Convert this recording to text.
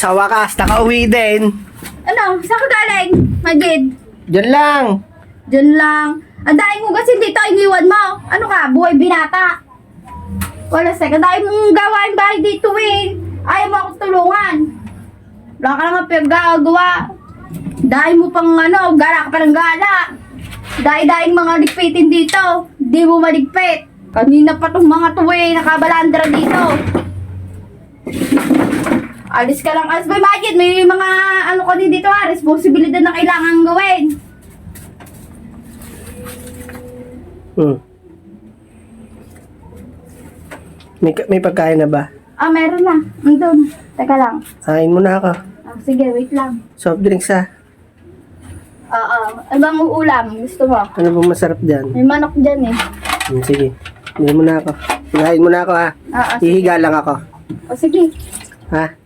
Sa wakas, nakauwi din. Ano? Saan ka galing? Magid? Diyan lang. Diyan lang. Ang dahil mo kasi dito, iniwan mo. Ano ka? Buhay binata. Wala sek. Ang dahil mong gawain bahay dito eh. Ayaw mo akong tulungan. Wala ka lang pinagagawa. Dahil mo pang ano, gara ka pa ng gala. Dahil mga ligpitin dito. Di mo maligpit. Kanina pa tong mga tuwi, nakabalandra dito. Alis ka lang, alis ba Magid? May mga ano ko din dito responsibilidad na kailangan gawin. May pagkain na ba? Meron na. Andun. Teka lang. Kain mo na ako. Sige, wait lang. Soft drinks ha. Oo. Ibang uulam. Gusto mo? Ano bang masarap dyan? May manok dyan eh. Sige. Kain mo na ako. Kain mo na ako ha. Oo. Hihiga lang ako. O sige. Ha?